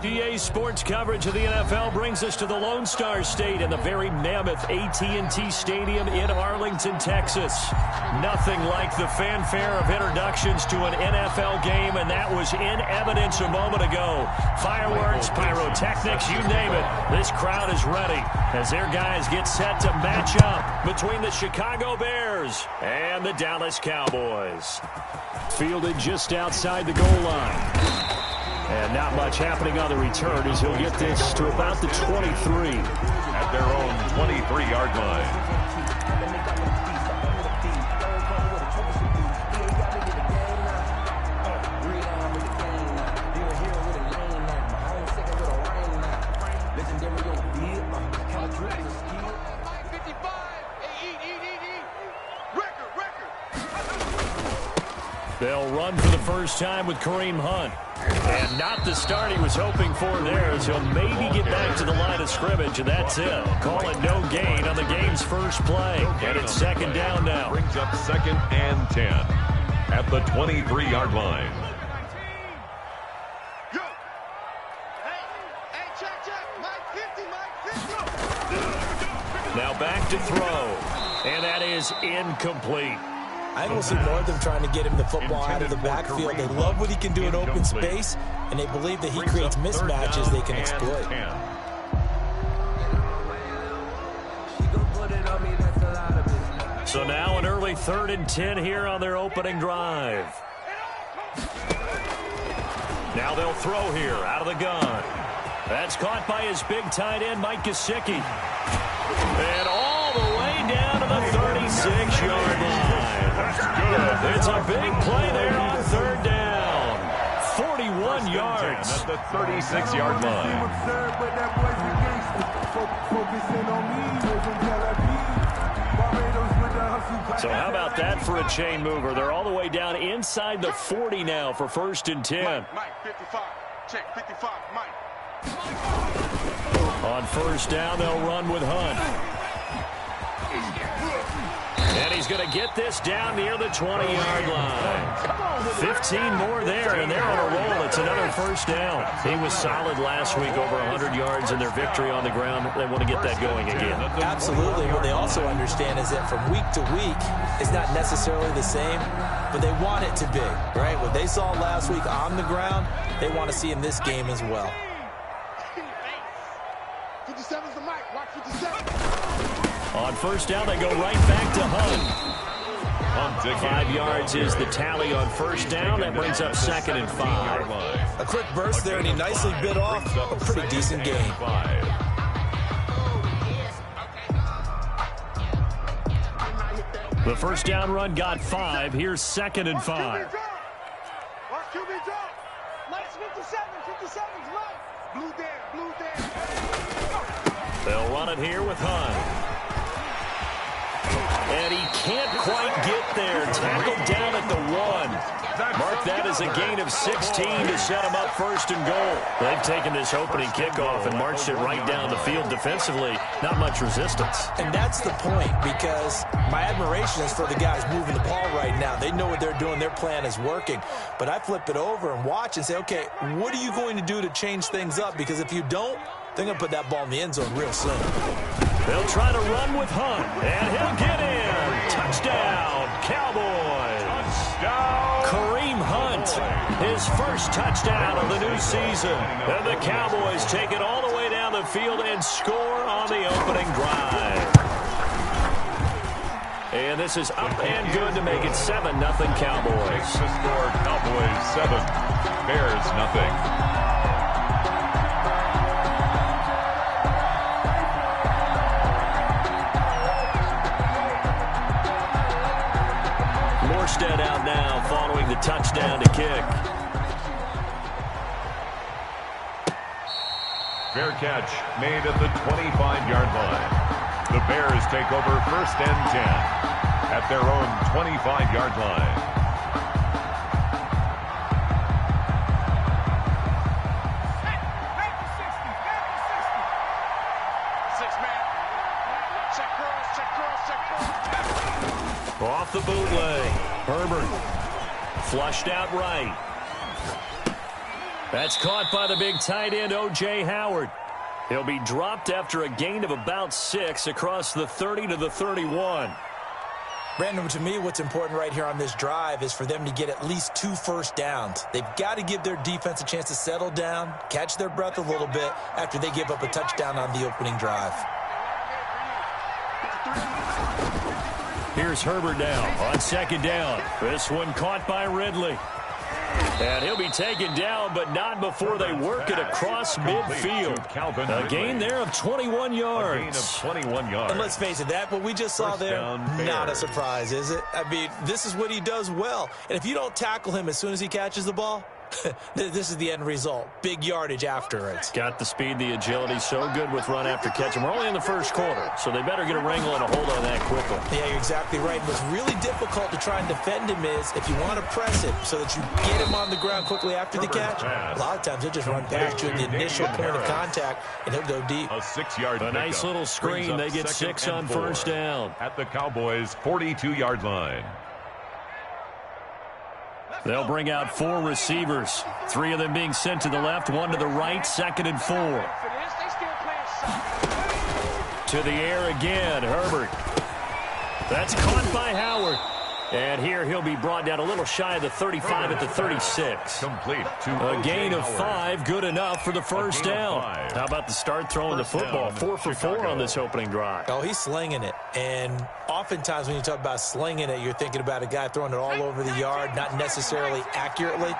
EA Sports coverage of the NFL brings us to the Lone Star State in the very mammoth AT&T Stadium in Arlington, Texas. Nothing like the fanfare of introductions to an NFL game, and that was in evidence a moment ago. Fireworks, pyrotechnics, you name it. This crowd is ready as their guys get set to match up between the Chicago Bears and the Dallas Cowboys. Fielded just outside the goal line. And not much happening on the return as he'll get this to about the 23. At their own 23-yard line. They'll run for the first time with Kareem Hunt. And not the start he was hoping for there, as he'll maybe get back to the line of scrimmage, and that's it. Call it no gain on the game's first play. And it's second down now. Brings up 2nd and 10 at the 23-yard line. Now back to throw. And that is incomplete. I will see more of them trying to get him the football out of the backfield. They love what he can do in open space, and they believe that he creates mismatches they can exploit. So now an early 3rd and 10 here on their opening drive. Now they'll throw here out of the gun. That's caught by his big tight end, Mike Gesicki. And all the way down to the 36-yard line. It's a big play there on 3rd down. 41 yards. At the 36-yard line. So how about that for a chain mover? They're all the way down inside the 40 now for 1st and 10. Mike, 55. Check 55, Mike. On 1st down, they'll run with Hunt. And he's going to get this down near the 20-yard line. 15 more there, and they're on a roll. It's another 1st down. He was solid last week, over 100 yards in their victory on the ground. They want to get that going again. Absolutely. What they also understand is that from week to week, it's not necessarily the same, but they want it to be, right? What they saw last week on the ground, they want to see in this game as well. 57's the mic. Watch 57. On 1st down, they go right back to Hunt. 5 yards is the tally on 1st down. That brings up 2nd and 5. A quick burst there, and he nicely bit off a pretty decent gain. The 1st down run got 5. Here's 2nd and 5. Watch QB drop. Nice 57. 57's right. Blue there. Blue there. They'll run it here with Hunt. And he can't quite get there. Tackled down at the 1. Mark that as a gain of 16 to set him up 1st and goal. They've taken this opening kickoff and marched it right down the field defensively. Not much resistance. And that's the point, because my admiration is for the guys moving the ball right now. They know what they're doing. Their plan is working. But I flip it over and watch and say, okay, what are you going to do to change things up? Because if you don't, they're going to put that ball in the end zone real soon. They'll try to run with Hunt, and he'll get in. Touchdown, Cowboys. Touchdown. Kareem Hunt, his first touchdown of the new season. And the Cowboys take it all the way down the field and score on the opening drive. And this is up and good to make it 7-0 Cowboys. The score, Cowboys 7, Bears nothing. Morstead out now following the touchdown to kick. Fair catch made at the 25-yard line. The Bears take over 1st and 10 at their own 25-yard line. Off the bootleg. Herbert flushed out right. That's caught by the big tight end, O.J. Howard. He'll be dropped after a gain of about 6 across the 30 to the 31. Brandon, to me, what's important right here on this drive is for them to get at least 2 first downs. They've got to give their defense a chance to settle down, catch their breath a little bit after they give up a touchdown on the opening drive. Here's Herbert now on second down. This one caught by Ridley. And he'll be taken down, but not before they work it across midfield. A gain there of 21 yards. And let's face it, that what we just saw there, not a surprise, is it? I mean, this is what he does well. And if you don't tackle him as soon as he catches the ball, this is the end result. Big yardage after it. Got the speed, the agility, so good with run after catch. And we're only in the first quarter, so they better get a wrangle and a hold on that quickly. Yeah, you're exactly right. What's really difficult to try and defend him is if you want to press it so that you get him on the ground quickly after the catch, a lot of times he'll just run past you at the initial point of contact, and he'll go deep. A 6-yard A nice little screen. They get 6 on first down. At the Cowboys' 42-yard line. They'll bring out 4 receivers. 3 of them being sent to the left, 1 to the right, 2nd and 4. To the air again, Herbert. That's caught by Howard. And here he'll be brought down a little shy of the 35 at the 36. Complete. A gain of 5, good enough for the first down. How about the start throwing the football? 4 for 4 on this opening drive. Oh, he's slinging it. And oftentimes when you talk about slinging it, you're thinking about a guy throwing it all over the yard, not necessarily accurately.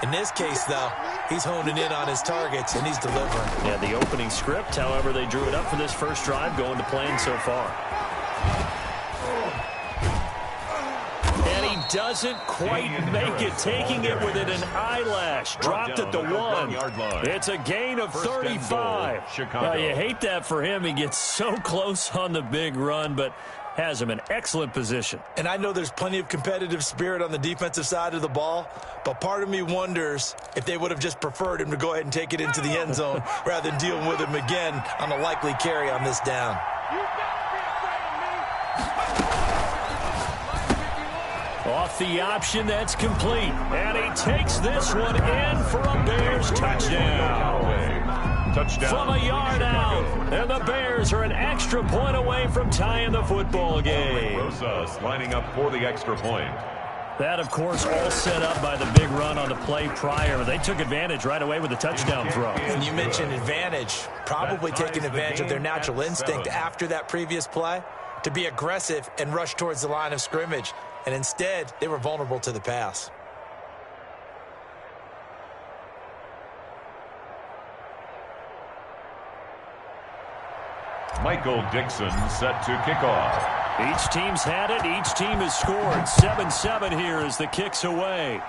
In this case, though, he's honing in on his targets, and he's delivering. Yeah, the opening script, however, they drew it up for this first drive, going to plan so far. Doesn't quite make it, taking it within an eyelash. Dropped at the 1. It's a gain of 35. You hate that for him. He gets so close on the big run, but has him in excellent position. And I know there's plenty of competitive spirit on the defensive side of the ball, but part of me wonders if they would have just preferred him to go ahead and take it into the end zone rather than dealing with him again on a likely carry on this down. Off the option, that's complete. And he takes this one in for a Bears touchdown. From a yard out. And the Bears are an extra point away from tying the football game. Rosas lining up for the extra point. That, of course, all set up by the big run on the play prior. They took advantage right away with the touchdown throw. And you mentioned advantage. Probably taking advantage of their natural instinct after that previous play to be aggressive and rush towards the line of scrimmage. And instead, they were vulnerable to the pass. Michael Dixon set to kick off. Each team's had it. Each team has scored. 7-7 here as the kick's away.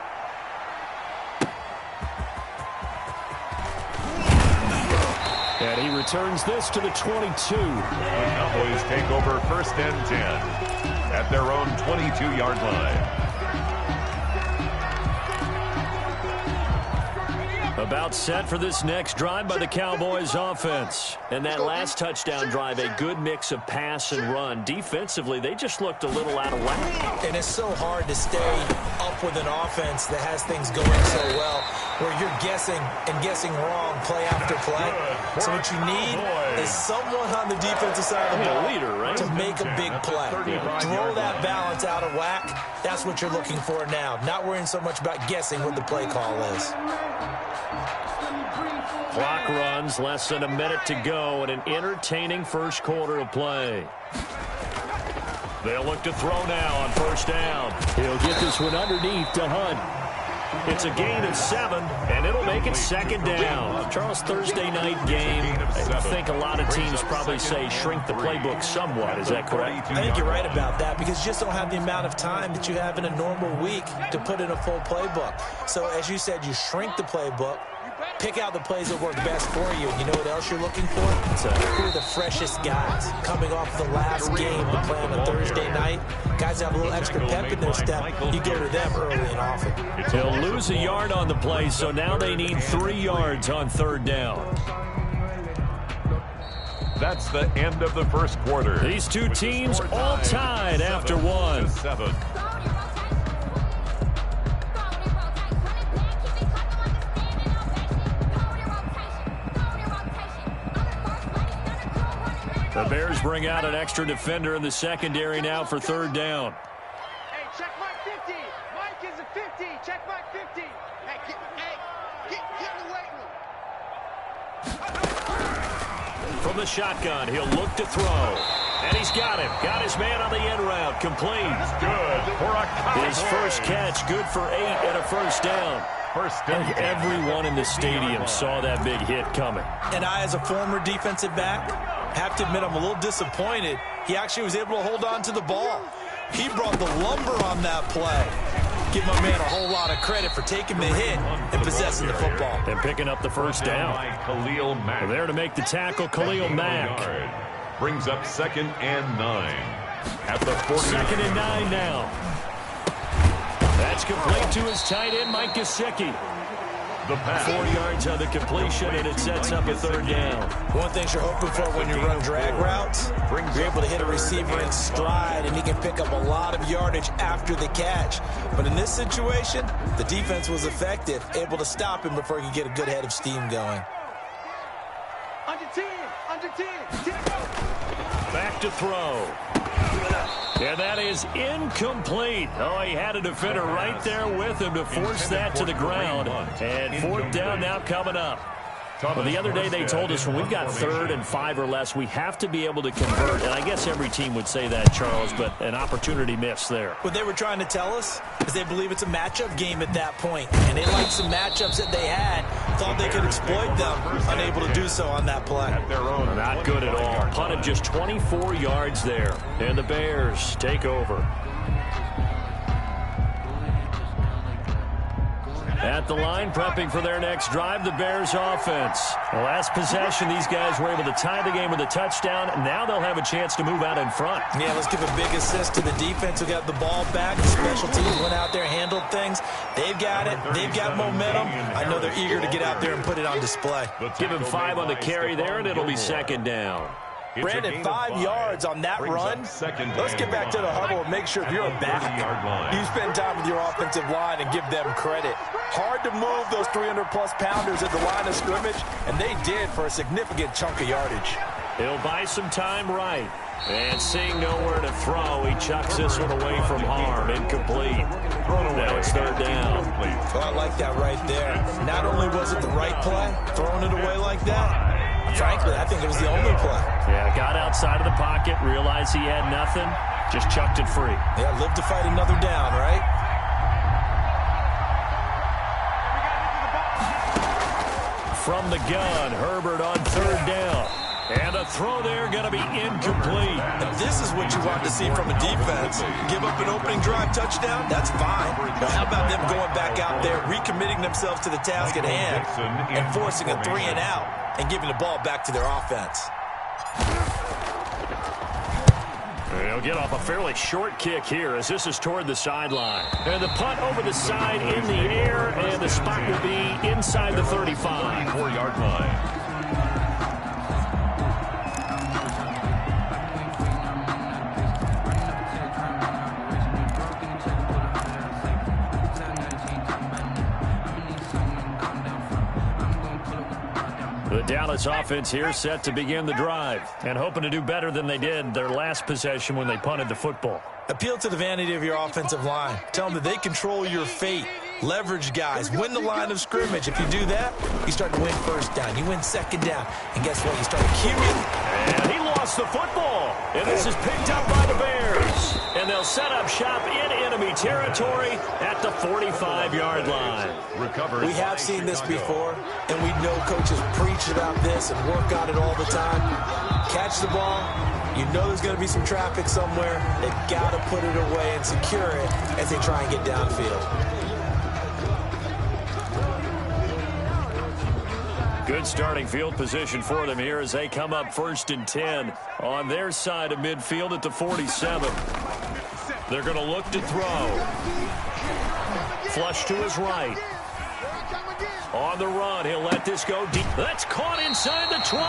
And he returns this to the 22. The Cowboys take over 1st and 10 at their own 22-yard line. About set for this next drive by the Cowboys offense. And that last touchdown drive, a good mix of pass and run. Defensively, they just looked a little out of whack. And it's so hard to stay up with an offense that has things going so well, where you're guessing and guessing wrong play after play. So what you need is someone on the defensive side of the ball to make a big play. Throw that balance out of whack. That's what you're looking for now. Not worrying so much about guessing what the play call is. Clock runs, less than a minute to go, and an entertaining first quarter of play. They'll look to throw now on first down. He'll get this one underneath to Hunt. It's a gain of 7, and it'll make it 2nd down. Charles, Thursday night game. I think a lot of teams probably say shrink the playbook somewhat. Is that correct? I think you're right about that because you just don't have the amount of time that you have in a normal week to put in a full playbook. So, as you said, you shrink the playbook. Pick out the plays that work best for you. And you know what else you're looking for? Who are the freshest guys coming off the last game to play on a Thursday night? Guys have a little extra pep in their step. You go to them early and often. They'll lose a yard on the play, so now they need 3 yards on 3rd down. That's the end of the first quarter. These two teams all tied after 1. 7. The Bears bring out an extra defender in the secondary now for third down. Hey, check Mike 50. Mike is a 50. Check Mike 50. Hey, get in the weight room. From the shotgun, he'll look to throw. And he's got him. Got his man on the end route. Complete. Good for a Cowboys. His first catch, good for 8 and a first down. And everyone in the stadium saw that big hit coming. And I, as a former defensive back, have to admit I'm a little disappointed. He actually was able to hold on to the ball. He brought the lumber on that play. Give my man a whole lot of credit for taking the hit and possessing the football. And picking up the first down. Well, there to make the tackle, Khalil Mack. Brings up 2nd and 9. At the 40. 2nd and 9 now. That's complete to his tight end, Mike Gesicki. The pass. 4 yards on the completion, and it sets up a third down. One thing you're hoping for when you run drag routes, you're able to hit a receiver in stride, and he can pick up a lot of yardage after the catch. But in this situation, the defense was effective, able to stop him before he could get a good head of steam going. Under 10. Under 10. 10. Back to throw. And that is incomplete. Oh, he had a defender right there with him to force that to the ground. And fourth down now coming up. Well, the other day they told us when we've got 3rd and 5 or less, we have to be able to convert. And I guess every team would say that, Charles, but an opportunity missed there. What they were trying to tell us is they believe it's a matchup game at that point. And they liked some matchups that they had, thought they could exploit them, unable to do so on that play. Not good at all. Punted just 24 yards there. And the Bears take over. At the line, prepping for their next drive, the Bears offense. The last possession, these guys were able to tie the game with a touchdown. Now they'll have a chance to move out in front. Yeah, let's give a big assist to the defense who got the ball back. The special teams went out there, handled things. They've got it. They've got momentum. I know they're eager to get out there and put it on display. Give him 5 on the carry there, and it'll be 2nd down. Brandon, 5 yards on that run. Let's get back to the huddle and make sure if you're a back, you spend time with your offensive line and give them credit. Hard to move those 300-plus pounders at the line of scrimmage, and they did for a significant chunk of yardage. He'll buy some time right. And seeing nowhere to throw, he chucks this one away from harm. Incomplete. Now it's 3rd down. Well, I like that right there. Not only was it the right play, throwing it away like that, frankly, I think it was the only play. Yeah, got outside of the pocket, realized he had nothing, just chucked it free. Yeah, live to fight another down, right? From the gun, Herbert on 3rd down. And a throw there going to be incomplete. And this is what you want to see from a defense. Give up an opening drive touchdown, that's fine. But how about them going back out there, recommitting themselves to the task at hand, and forcing a 3 and out, and giving the ball back to their offense. They'll get off a fairly short kick here as this is toward the sideline. And the punt over the side in the air, and the spot will be inside the 35. 4-yard line. The Dallas offense here set to begin the drive and hoping to do better than they did their last possession when they punted the football. Appeal to the vanity of your offensive line. Tell them that they control your fate. Leverage guys. Win the line of scrimmage. If you do that, you start to win 1st down. You win 2nd down. And guess what? You start queuing. And he lost the football. And this is picked up by the Bears. And they'll set up shop in enemy territory at the 45-yard line. We have seen this before, and we know coaches preach about this and work on it all the time. Catch the ball. You know there's going to be some traffic somewhere. They've got to put it away and secure it as they try and get downfield. Good starting field position for them here as they come up 1st and 10 on their side of midfield at the 47. They're going to look to throw. Flush to his right. On the run, he'll let this go deep. That's caught inside the 20.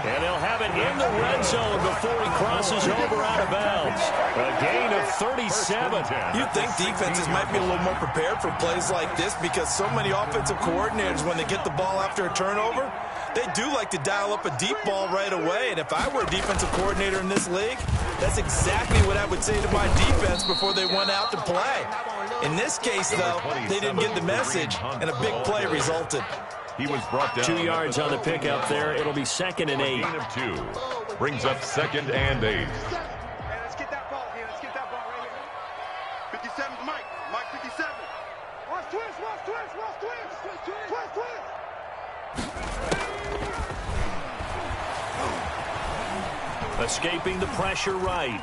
And they'll have it in the red zone before he crosses over out of bounds. A gain of 37. You'd think defenses might be a little more prepared for plays like this because so many offensive coordinators, when they get the ball after a turnover, They do like to dial up a deep ball right away, and if I were a defensive coordinator in this league, that's exactly what I would say to my defense before they went out to play. In this case, though, they didn't get the message, and a big play resulted. He was brought down 2 yards on the pickup there. It'll be 2nd and 8. Gain of 2. Brings up 2nd and 8. Hey, let's get that ball here. Let's get that ball right here. 57's Mike. Mike 57. Watch twist, watch twist, watch twist. Twist, twist. Escaping the pressure right.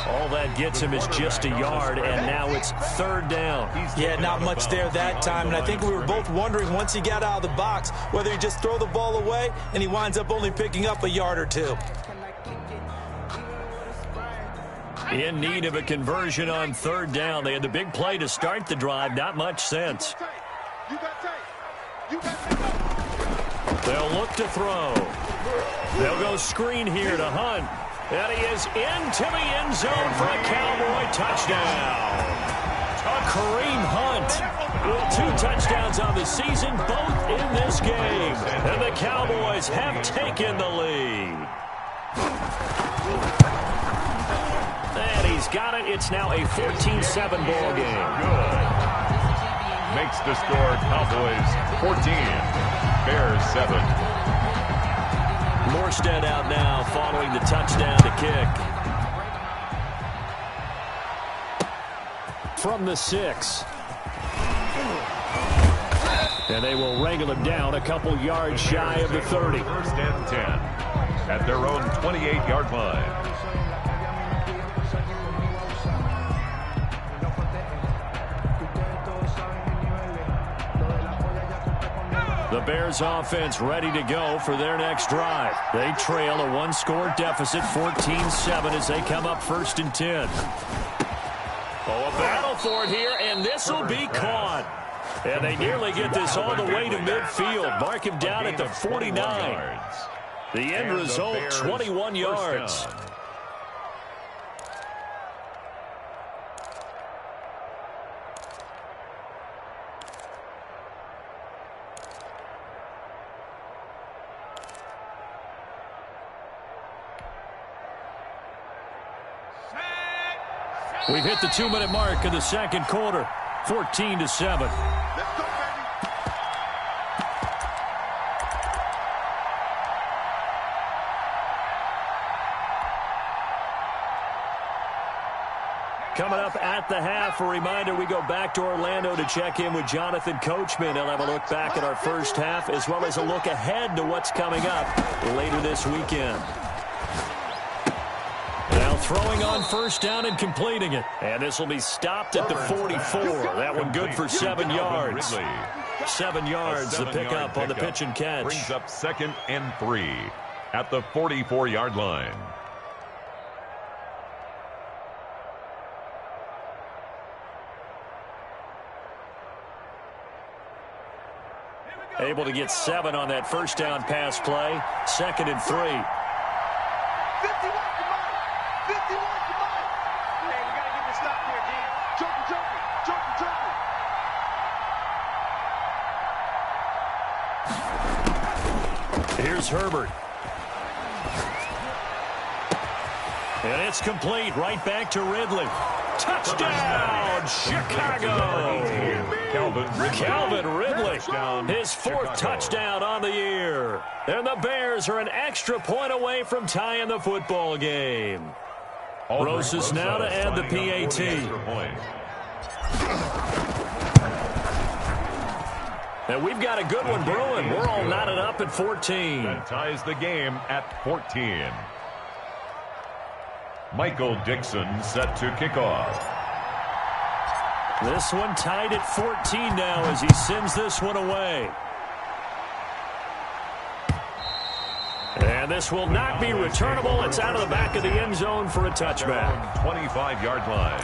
All that gets him is just a yard, and now it's 3rd down. Yeah, not much there that time, and I think we were both wondering once he got out of the box whether he just throw the ball away and he winds up only picking up a yard or 2. In need of a conversion on 3rd down. They had the big play to start the drive. Not much sense. You got tape. You got tape. They'll look to throw. They'll go screen here to Hunt. And he is into the end zone for a Cowboy touchdown. Kareem Hunt with 2 touchdowns on the season, both in this game. And the Cowboys have taken the lead. And he's got it. It's now a 14-7 ball game. Good. Makes the score Cowboys 14, Bears 7. Morstead out now following the touchdown to kick. From the 6. And they will wrangle him down a couple yards shy of the 30. 1st and 10 at their own 28-yard line. The Bears offense ready to go for their next drive. They trail a 1-score deficit, 14-7, as they come up 1st and 10. Oh, a battle for it here, and this will be caught. And they nearly get this all the way to midfield. Mark him down at the 49. The end result, 21 yards. We've hit the 2-minute mark of the 2nd quarter, 14-7. Let's go, baby. Coming up at the half, a reminder, we go back to Orlando to check in with Jonathan Coachman. He'll have a look back at our first half, as well as a look ahead to what's coming up later this weekend. Now throwing on 1st down and completing it. And this will be stopped at the 44. That one good for 7 yards. 7 yards, the pickup on the pitch and catch. Brings up 2nd and 3 at the 44-yard line. Able to get 7 on that 1st down pass play. 2nd and 3. 51 to Mike. 51 to Mike. Hey, we got to get this stop here, D. Joker. Here's Herbert. And it's complete. Right back to Ridley. Touchdown, Chicago. Calvin Ridley, his 4th touchdown on the year. And the Bears are an extra point away from tying the football game. Rosas now to add the PAT. And we've got a good one brewing. We're all knotted up at 14. That ties the game at 14. Michael Dixon set to kick off. This one tied at 14 now as he sends this one away. And this will not be returnable. It's out of the back of the end zone for a touchback. 25-yard line.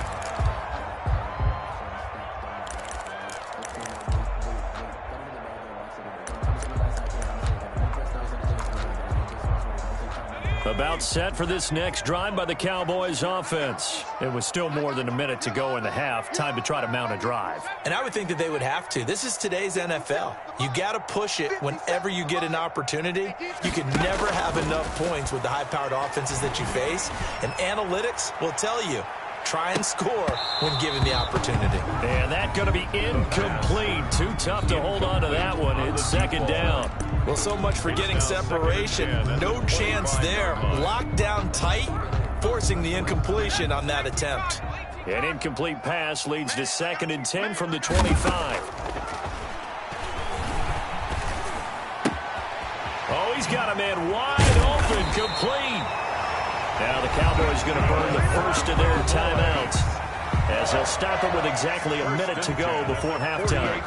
About set for this next drive by the Cowboys offense. It was still more than a minute to go in the half. Time to try to mount a drive. And I would think that they would have to. This is today's NFL. You got to push it whenever you get an opportunity. You can never have enough points with the high-powered offenses that you face. And analytics will tell you, try and score when given the opportunity. And that going to be incomplete. Too tough to hold on to that one. It's second down. Well, so much for getting separation. No chance there. Locked down tight, forcing the incompletion on that attempt. An incomplete pass leads to 2nd and 10 from the 25. Oh, he's got a man wide open, complete. Now the Cowboys going to burn the first of their timeouts, as they'll stop it with exactly a minute to go before halftime.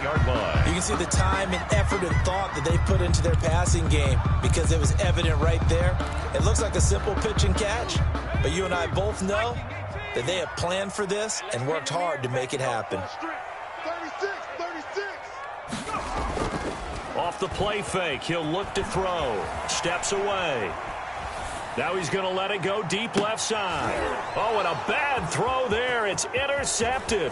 You can see the time and effort and thought that they put into their passing game, because it was evident right there. It looks like a simple pitch and catch, but you and I both know that they have planned for this and worked hard to make it happen. 36. Off the play fake, he'll look to throw. Steps away. Now he's going to let it go deep left side. Oh, and a bad throw there. It's intercepted.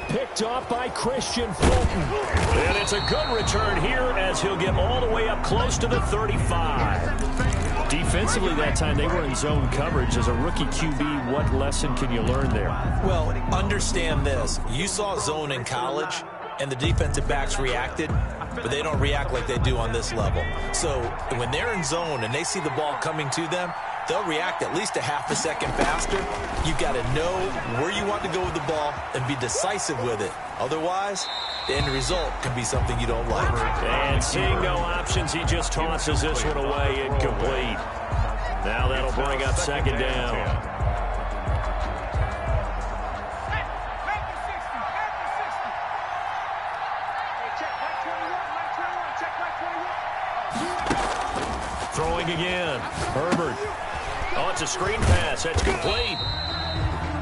Picked off by Christian Fulton. And it's a good return here, as he'll get all the way up close to the 35. Defensively that time, they were in zone coverage. As a rookie QB, what lesson can you learn there? Well, understand this. You saw zone in college, and the defensive backs reacted, but they don't react like they do on this level. So when they're in zone and they see the ball coming to them, they'll react at least a half a second faster. You've got to know where you want to go with the ball and be decisive with it. Otherwise, the end result can be something you don't like. And seeing no options, he just tosses this one away, incomplete. Now that'll bring up 2nd down. Throwing again. Herbert. Oh, it's a screen pass. That's complete.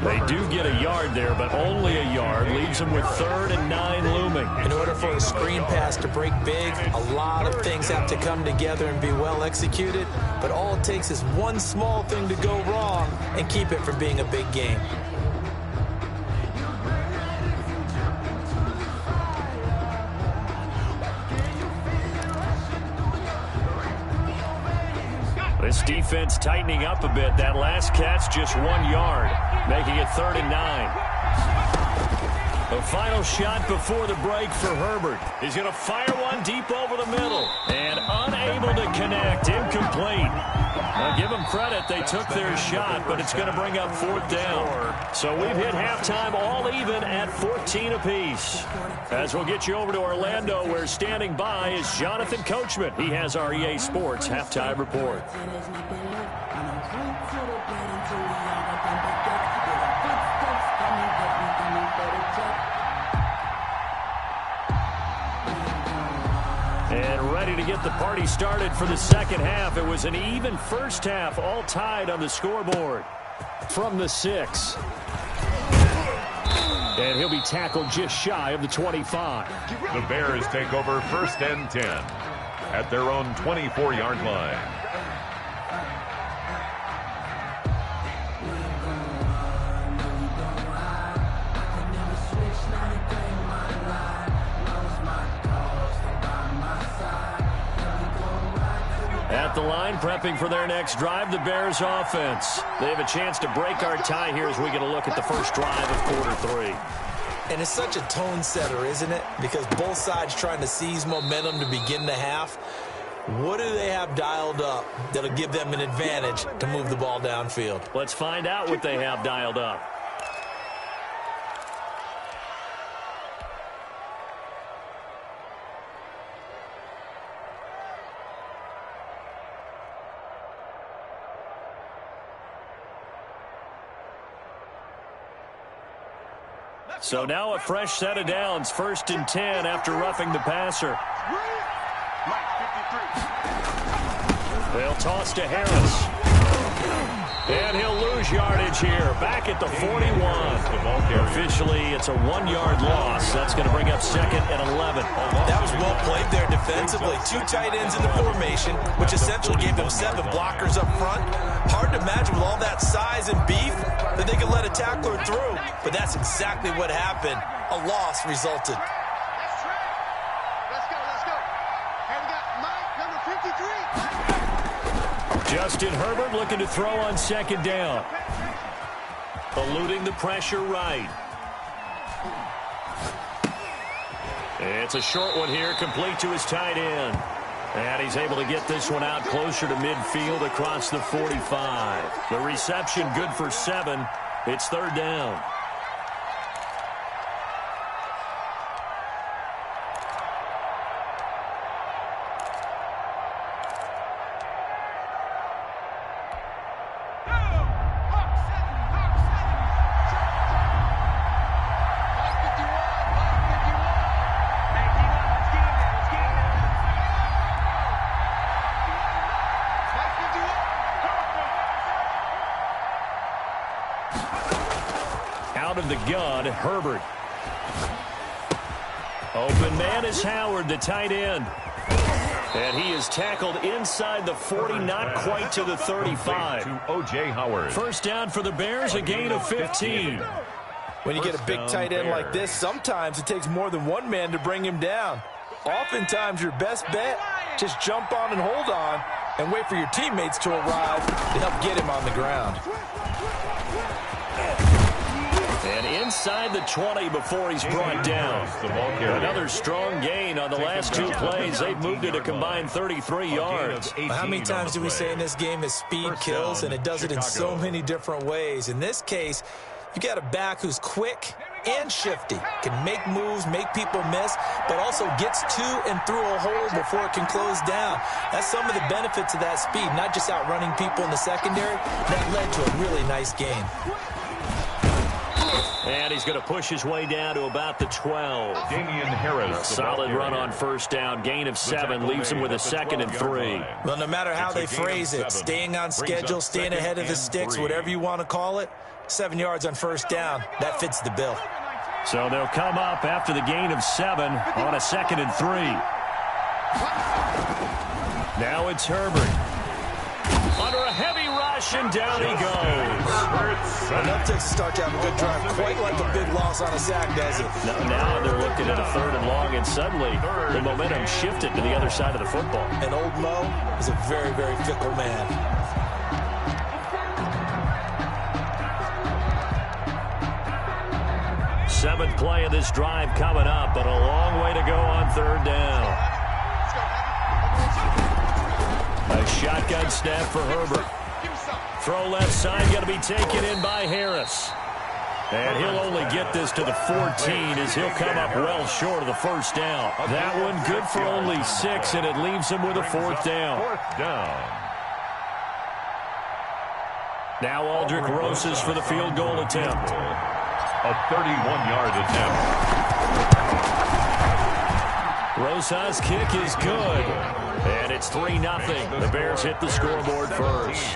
They do get a yard there, but only a yard. Leaves them with 3rd and 9 looming. In order for a screen pass to break big, a lot of things have to come together and be well executed. But all it takes is one small thing to go wrong and keep it from being a big game. This defense tightening up a bit. That last catch just 1 yard, making it 3rd and 9. The final shot before the break for Herbert. He's going to fire one deep over the middle and unable to connect. Incomplete. Now give them credit. They took their shot, but it's going to bring up 4th down. So we've hit halftime all even at 14 apiece. As we'll get you over to Orlando, where standing by is Jonathan Coachman. He has our EA Sports halftime report. And ready to get the party started for the second half. It was an even first half, all tied on the scoreboard. From the 6. And he'll be tackled just shy of the 25. The Bears take over 1st and 10 at their own 24-yard line. At the line, prepping for their next drive, the Bears offense. They have a chance to break our tie here as we get a look at the first drive of quarter 3. And it's such a tone setter, isn't it? Because both sides trying to seize momentum to begin the half. What do they have dialed up that'll give them an advantage to move the ball downfield? Let's find out what they have dialed up. So now a fresh set of downs, 1st and 10 after roughing the passer. They'll toss to Harris. And he'll lose lose yardage here. Back at the 41. Officially, it's a 1-yard loss. That's going to bring up 2nd and 11. That was well played there defensively. 2 tight ends in the formation, which essentially gave them 7 blockers up front. Hard to imagine with all that size and beef that they could let a tackler through. But that's exactly what happened. A loss resulted. Let's go. And we got Mike, number 53. Justin Herbert looking to throw on 2nd down. Eluding the pressure right. It's a short one here, complete to his tight end. And he's able to get this one out closer to midfield across the 45. The reception good for 7. It's 3rd down. Out of the gun, Herbert. Open man is Howard, the tight end. And he is tackled inside the 40, not quite to the 35. To O.J. Howard. First down for the Bears, a gain of 15. When you get a big tight end like this, sometimes it takes more than one man to bring him down. Oftentimes, your best bet, just jump on and hold on and wait for your teammates to arrive to help get him on the ground. And inside the 20 before he's brought down. Another strong gain on the last 2 plays. They've moved it a combined 33 yards. How many times do we say in this game that speed kills, and it does it in so many different ways? In this case, you got a back who's quick and shifty, can make moves, make people miss, but also gets to and through a hole before it can close down. That's some of the benefits of that speed, not just outrunning people in the secondary. That led to a really nice gain. And he's going to push his way down to about the 12. Damian Harris. A solid run on first down. Gain of 7 leaves him with a 2nd and 3. Well, no matter how they phrase it, staying on schedule, staying ahead of the sticks, whatever you want to call it, 7 yards on first down, that fits the bill. So they'll come up after the gain of 7 on a 2nd and 3. Now it's Herbert. Under a heavy rush, and down he goes. Enough takes to start to have a good drive. Quite like a big loss on a sack, does it? Now they're looking at a 3rd and long, and suddenly the momentum shifted to the other side of the football. And old Mo is a very, very fickle man. Seventh play of this drive coming up, but a long way to go on 3rd down. A shotgun snap for Herbert. Throw left side, got to be taken in by Harris. And he'll only get this to the 14 as he'll come up well short of the first down. That one good for only 6, and it leaves him with a 4th down. Now Aldrick Rosas for the field goal attempt. A 31-yard attempt. Rosas' kick is good. And it's 3-0. The Bears hit the scoreboard first.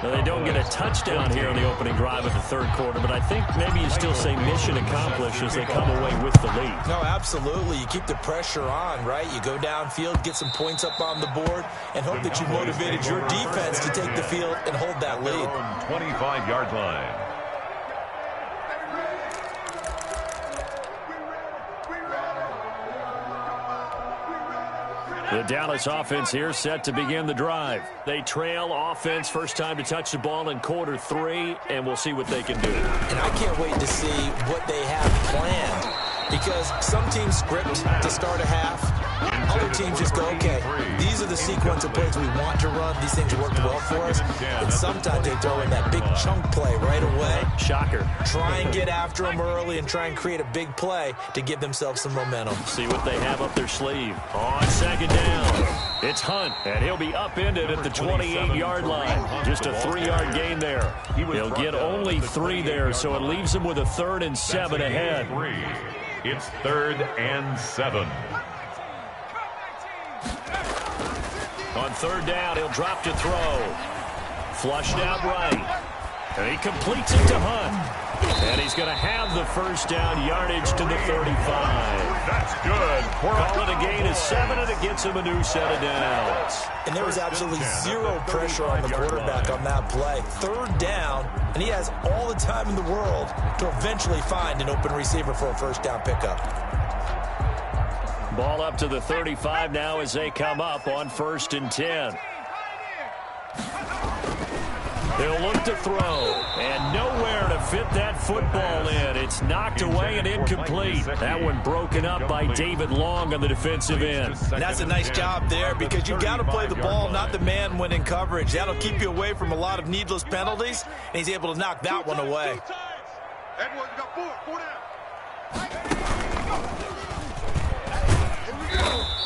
Now, they don't get a touchdown here in the opening drive of the 3rd quarter, but I think maybe you still say mission accomplished as they come away with the lead. No, absolutely. You keep the pressure on, right? You go downfield, get some points up on the board, and hope that you motivated your defense to take the field and hold that lead. 25-yard line. The Dallas offense here set to begin the drive. They trail offense, first time to touch the ball in quarter 3, and we'll see what they can do. And I can't wait to see what they have planned, because some teams script to start a half. Other teams just go, okay, these are the sequence of plays we want to run. These things worked well for us. And sometimes they throw in that big chunk play right away. Shocker. Try and get after them early and try and create a big play to give themselves some momentum. See what they have up their sleeve. On 2nd down, it's Hunt, and he'll be upended at the 28-yard line. Just a 3-yard gain there. He'll get only 3 there, so it leaves him with a 3rd and 7 ahead. It's 3rd and 7. On 3rd down, he'll drop to throw. Flushed out right. And he completes it to Hunt. And he's going to have the first down, yardage to the 35. That's good. Call it a gain of 7, and it gets him a new set of downs. And there was absolutely zero pressure on the quarterback on that play. Third down, and he has all the time in the world to eventually find an open receiver for a first down pickup. Ball up to the 35 now as they come up on 1st and 10. They'll look to throw, and nowhere to fit that football in. It's knocked away and incomplete. That one broken up by David Long on the defensive end. And that's a nice job there because you've got to play the ball, not the man when in coverage. That'll keep you away from a lot of needless penalties, and he's able to knock that one away. Edwards got four down.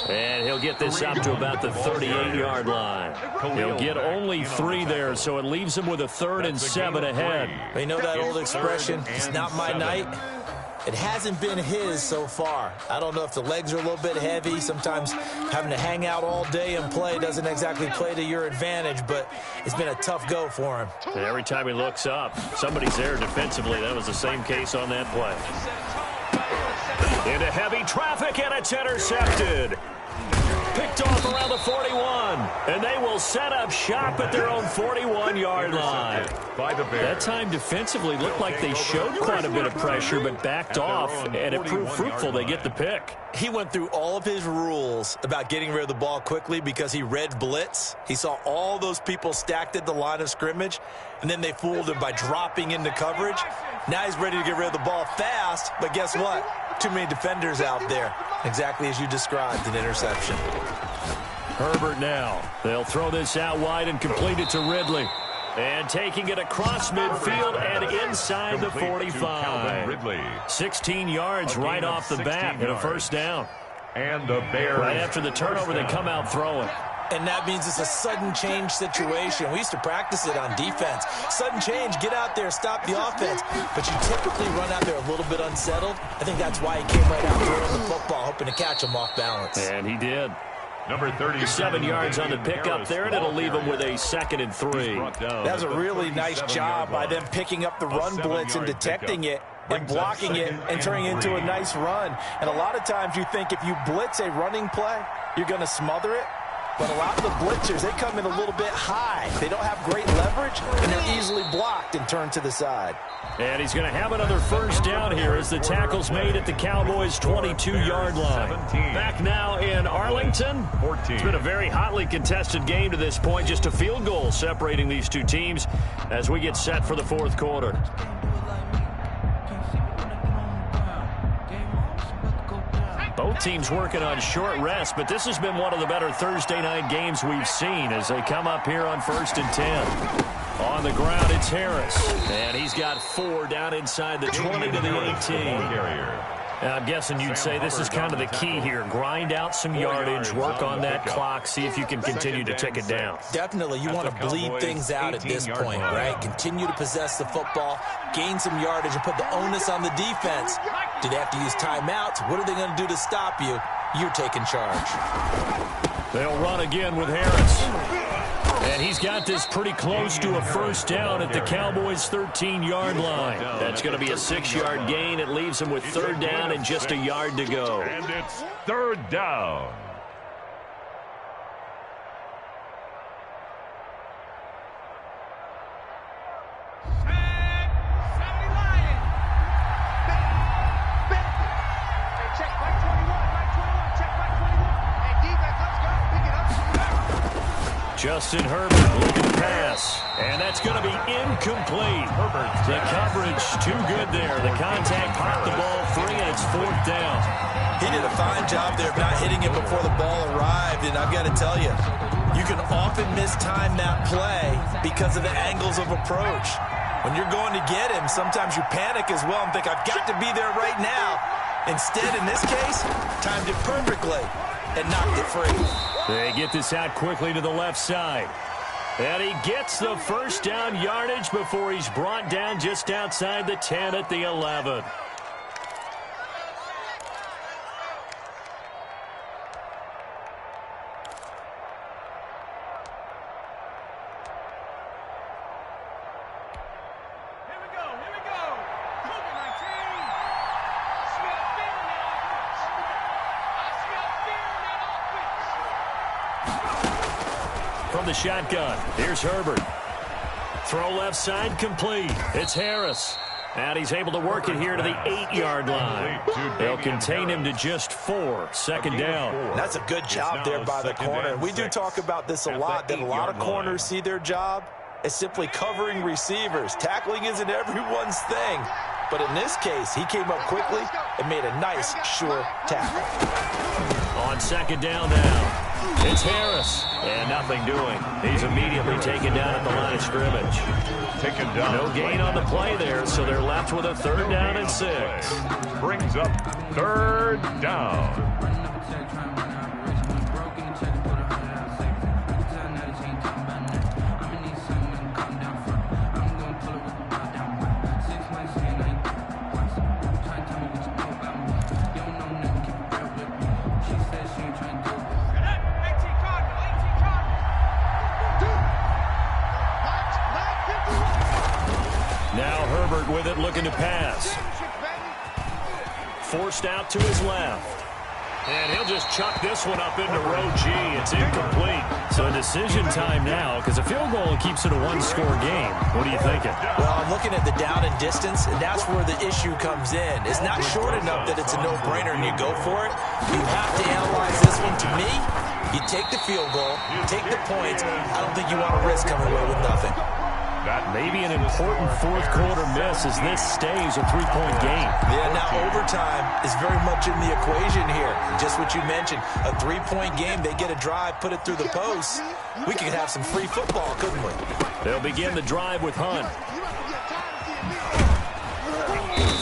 And he'll get this up to about the 38-yard line. He'll get only 3 there, so it leaves him with a 3rd and 7 ahead. You know that old expression, it's not my night? It hasn't been his so far. I don't know if the legs are a little bit heavy. Sometimes having to hang out all day and play doesn't exactly play to your advantage, but it's been a tough go for him. And every time he looks up, somebody's there defensively. That was the same case on that play. Into heavy traffic, and it's intercepted. Picked off around the 41, and they will set up shop at their own 41-yard line. That time defensively looked like they showed quite a bit of pressure, but backed off, and it proved fruitful. They get the pick. He went through all of his rules about getting rid of the ball quickly because he read blitz. He saw all those people stacked at the line of scrimmage, and then they fooled him by dropping into coverage. Now he's ready to get rid of the ball fast, but guess what? Too many defenders out there. Exactly as you described, an interception. Herbert now. They'll throw this out wide and complete it to Ridley. And taking it across midfield and inside the 45. 16 yards right off the bat and a first down. And the Bears. Right after the turnover, they come out throwing. And that means it's a sudden change situation. We used to practice it on defense. Sudden change, get out there, stop the offense. But you typically run out there a little bit unsettled. I think that's why he came right out throwing the football, hoping to catch him off balance. And he did. Number 30, 7 yards on the pickup there, and it'll leave him with a 2nd and 3. That was a really nice job by them picking up the run blitz and detecting it and blocking it and turning it into a nice run. And a lot of times you think if you blitz a running play, you're going to smother it. But a lot of the blitzers, they come in a little bit high. They don't have great leverage, and they're easily blocked and turned to the side. And he's going to have another first down here as the tackle's made at the Cowboys' 22-yard line. Back now in Arlington. It's been a very hotly contested game to this point. Just a field goal separating these two teams as we get set for the 4th quarter. Both teams working on short rest, but this has been one of the better Thursday night games we've seen as they come up here on 1st and 10. On the ground, it's Harris. And he's got 4 down inside the 20 to the 18. I'm guessing you'd say this is kind of the key here. Grind out some yardage, work on that clock, see if you can continue to tick it down. Definitely. You want to bleed things out at this point, right? Continue to possess the football, gain some yardage, and put the onus on the defense. Do they have to use timeouts? What are they going to do to stop you? You're taking charge. They'll run again with Harris. And he's got this pretty close to a first down at the Cowboys' 13-yard line. That's going to be a 6-yard gain. It leaves him with 3rd down and just a yard to go. And it's 3rd down. Justin Herbert looking to pass, and that's going to be incomplete. The coverage too good there. The contact popped the ball free, and it's 4th down. He did a fine job there of not hitting it before the ball arrived, and I've got to tell you, you can often mistime that play because of the angles of approach. When you're going to get him, sometimes you panic as well and think, I've got to be there right now. Instead, in this case, timed it perfectly and knocked it free. They get this out quickly to the left side. And he gets the first down yardage before he's brought down just outside the 10 at the 11. from the shotgun. Here's Herbert. Throw left side complete. It's Harris. And he's able to work it here to the 8-yard line. They'll contain him to just 4. Second down. That's a good job there by the corner. We do talk about this a lot, that a lot of corners see their job as simply covering receivers. Tackling isn't everyone's thing. But in this case, he came up quickly and made a nice, sure tackle. On second down now. It's Harris. And nothing doing. He's immediately taken down at the line of scrimmage. Taken down. No gain on the play there, so they're left with a 3rd down and 6. Brings up 3rd down. Now Herbert with it, looking to pass. Forced out to his left. And he'll just chuck this one up into row G. It's incomplete. So decision time now, because a field goal keeps it a 1-score game. What are you thinking? Well, I'm looking at the down and distance, and that's where the issue comes in. It's not short enough that it's a no-brainer and you go for it. You have to analyze this one. To me, you take the field goal, take the points. I don't think you want to risk coming away with nothing. Maybe an important 4th quarter miss as this stays a 3-point game. Yeah, now overtime is very much in the equation here. Just what you mentioned, a 3-point game. They get a drive, put it through the post. We could have some free football, couldn't we? They'll begin the drive with Hunt.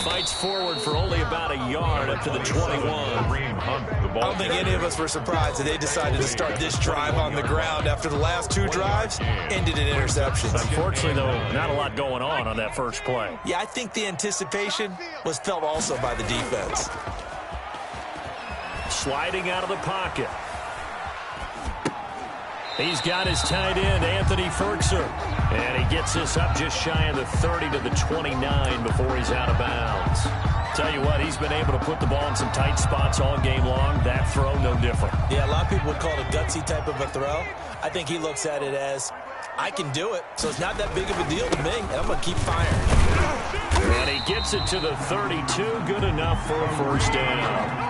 Fights forward for only about a yard up to the 21. I don't think any of us were surprised that they decided to start this drive on the ground after the last 2 drives ended in interceptions. Unfortunately, though, not a lot going on that first play. Yeah, I think the anticipation was felt also by the defense. Sliding out of the pocket. He's got his tight end, Anthony Ferkser. And he gets this up just shy of the 30 to the 29 before he's out of bounds. Tell you what, he's been able to put the ball in some tight spots all game long. That throw, no different. Yeah, a lot of people would call it a gutsy type of a throw. I think he looks at it as, I can do it, so it's not that big of a deal to me, and I'm going to keep firing. And he gets it to the 32, good enough for a 1st down.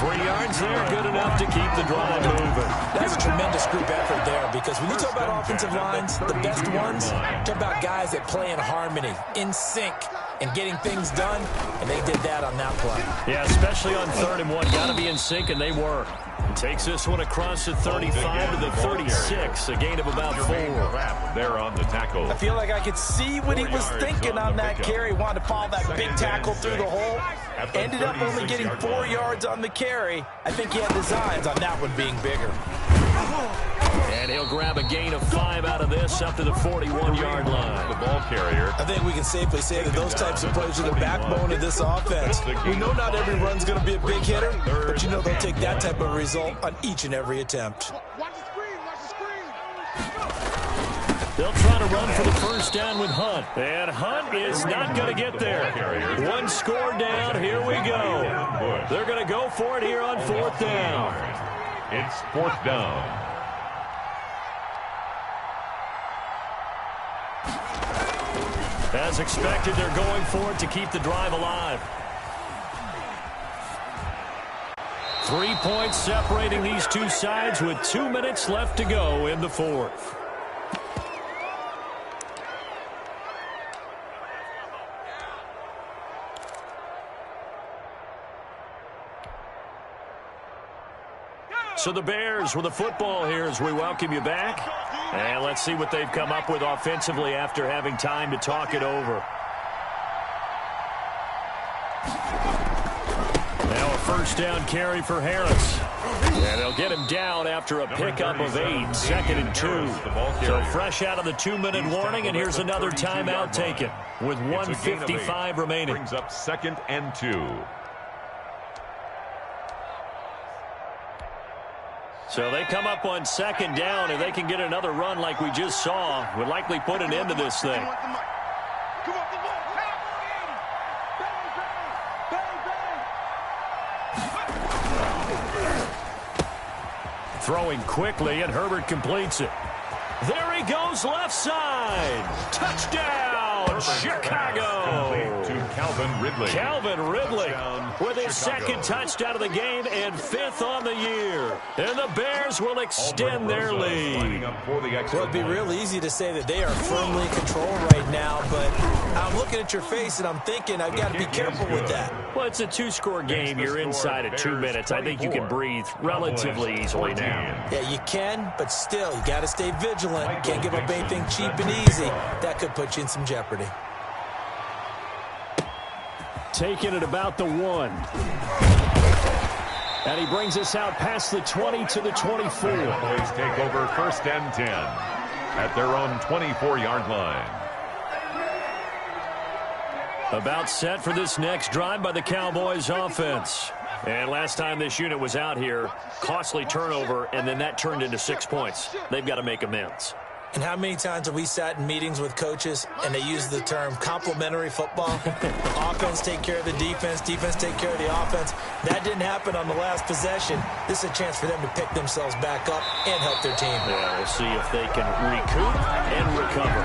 3 yards there, good enough to keep the drive moving. That's a tremendous group effort there, because when you talk about offensive lines, the best ones, talk about guys that play in harmony, in sync, and getting things done, and they did that on that play. Yeah, especially on 3rd and 1. Got to be in sync, and they were. Takes this one across the 35 to the 36, a gain of about 4. There on the tackle. I feel like I could see what he was thinking on that carry. Wanted to follow that big tackle through the hole. Ended up only getting 4 yards on the carry. I think he had designs on that one being bigger. And he'll grab a gain of 5 out of this up to the 41-yard line. The ball carrier. I think we can safely say that those types of plays are the backbone of this offense. We know not every run's going to be a big hitter, but you know they'll take that type of result on each and every attempt. Watch the screen, watch the screen. They'll try to run for the 1st down with Hunt. And Hunt is not going to get there. 1 score down. Here we go. They're going to go for it here on 4th down. It's 4th down. As expected, they're going for it to keep the drive alive. 3 points separating these two sides with 2 minutes left to go in the 4th. So the Bears with the football here as we welcome you back. And let's see what they've come up with offensively after having time to talk it over. Now a 1st down carry for Harris. And they'll get him down after a pickup of 8, 2nd and 2. So fresh out of the 2-minute warning, and here's another timeout taken with 1:55 remaining. Brings up 2nd and 2. So they come up on 2nd down, and they can get another run like we just saw. Would likely put an end to this thing. Throwing quickly, and Herbert completes it. There he goes, left side. Touchdown, Chicago. To Calvin Ridley. Calvin Ridley with his second touchdown of the game and 5th on the year. And the Bears will extend their lead. Well, it'd be real easy to say that they are firmly in control right now, but I'm looking at your face and I'm thinking I've got to be careful with that. Well, it's a 2-score game. You're inside of 2 minutes. I think you can breathe relatively easily now. Yeah, you can, but still, you got to stay vigilant. Can't give up anything cheap and easy. That could put you in some jeopardy. Taking it about the 1. And he brings us out past the 20 to the 24. Cowboys take over 1st and 10 at their own 24-yard line. About set for this next drive by the Cowboys offense. And last time this unit was out here, costly turnover, and then that turned into 6 points. They've got to make amends. And how many times have we sat in meetings with coaches and they use the term complementary football? Offense take care of the defense, defense take care of the offense. That didn't happen on the last possession. This is a chance for them to pick themselves back up and help their team. Yeah, we'll see if they can recoup and recover.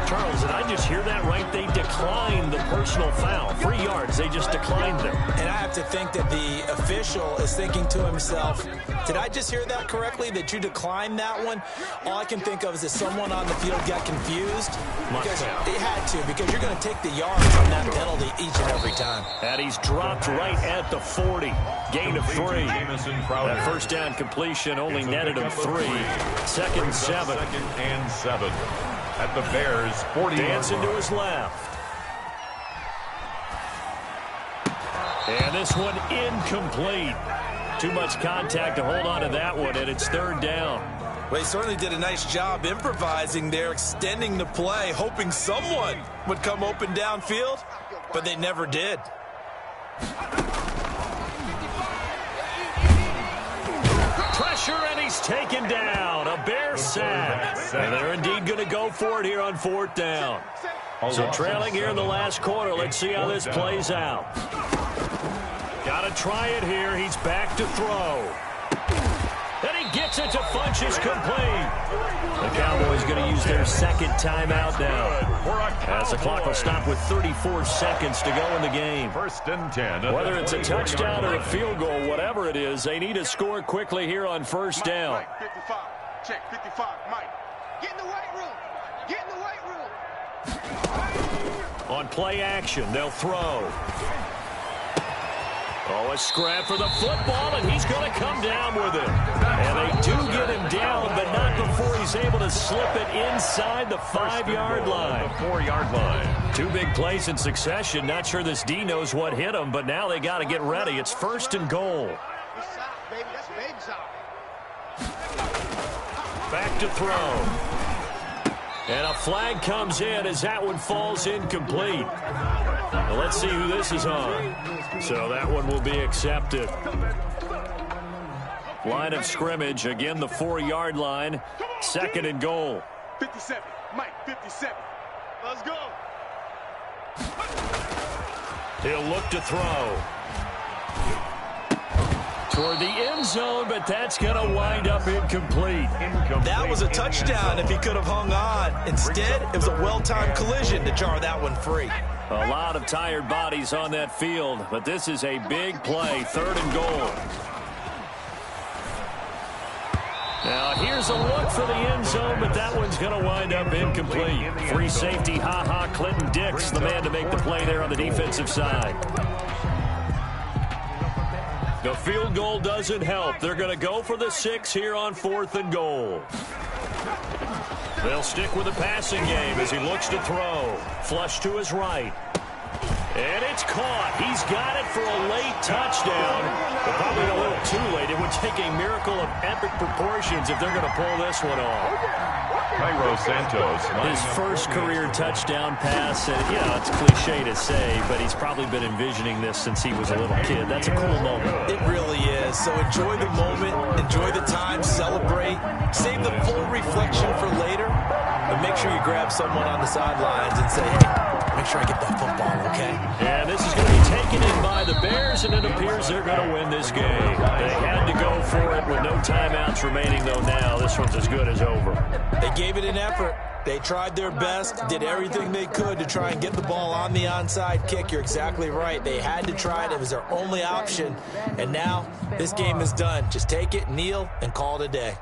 Charles, did I just hear that right? They declined the personal foul. 3 yards, they just declined them. And I have to think that the official is thinking to himself, did I just hear that correctly, that you declined that one? All I can think of is that someone on the field got confused. Because they had to, because you're going to take the yards on that penalty each and every time. And he's dropped right at the 40. Gain of 3. That first down completion only netted him 3. 2nd and 7. 2nd and 7 at the Bears 40. Dancing to his left. And this one incomplete. Too much contact to hold on to that one, and it's 3rd down. Well, he certainly did a nice job improvising there, extending the play, hoping someone would come open downfield, but they never did. Pressure, and he's taken down. A Bear sack. And they're indeed going to go for it here on 4th down. So trailing here in the last quarter. Let's see how this plays out. Got to try it here. He's back to throw. And he gets it to Funchess complete. The Cowboys going to use their 2nd timeout now, as the clock will stop with 34 seconds to go in the game. 1st and 10. Whether it's a touchdown or a field goal, whatever it is, they need to score quickly here on 1st down. Mike, 55. Check, 55. Mike. Get in the weight room. Get in the weight room. On play action, they'll throw. Oh, a scrap for the football, and he's going to come down with it. And they do get him down, but not before he's able to slip it inside the 5-yard line. The 4-yard line. 2 big plays in succession. Not sure this D knows what hit him, but now they got to get ready. It's 1st and goal. Back to throw. And a flag comes in as that one falls incomplete. Well, let's see who this is on. So that one will be accepted. Line of scrimmage, again the 4-yard line. 2nd and goal. 57. Mike, 57. Let's go. He'll look to throw. Toward the end zone, but that's going to wind up incomplete. That was a touchdown if he could have hung on. Instead, it was a well-timed collision to jar that one free. A lot of tired bodies on that field, but this is a big play. 3rd and goal. Now, here's a look for the end zone, but that one's going to wind up incomplete. Free safety, Clinton Dix, the man to make the play there on the defensive side. The field goal doesn't help. They're going to go for the 6 here on 4th and goal. They'll stick with the passing game as he looks to throw. Flush to his right. And it's caught. He's got it for a late touchdown. But probably a little too late. It would take a miracle of epic proportions if they're going to pull this one off. Cairo Santos. His first career touchdown pass. And, you know, it's cliche to say, but he's probably been envisioning this since he was a little kid. That's a cool moment. It really is. So enjoy the moment. Enjoy the time. Celebrate. Save the full reflection for later. But make sure you grab someone on the sidelines and say, hey, make sure I get that football, okay? And this is going to be taken in by the Bears, and it appears they're going to win this game. They had to go for it with no timeouts remaining, though. Now this one's as good as over. They gave it an effort. They tried their best, did everything they could to try and get the ball on the onside kick. You're exactly right. They had to try it. It was their only option. And now this game is done. Just take it, kneel, and call it a day.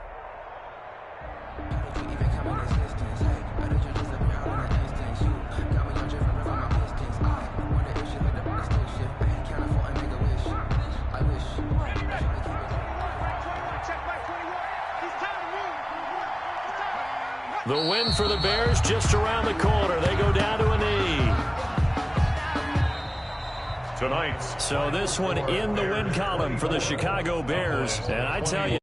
The win for the Bears just around the corner. They go down to a knee. Tonight. So this one in the win column for the Chicago Bears. And I tell you,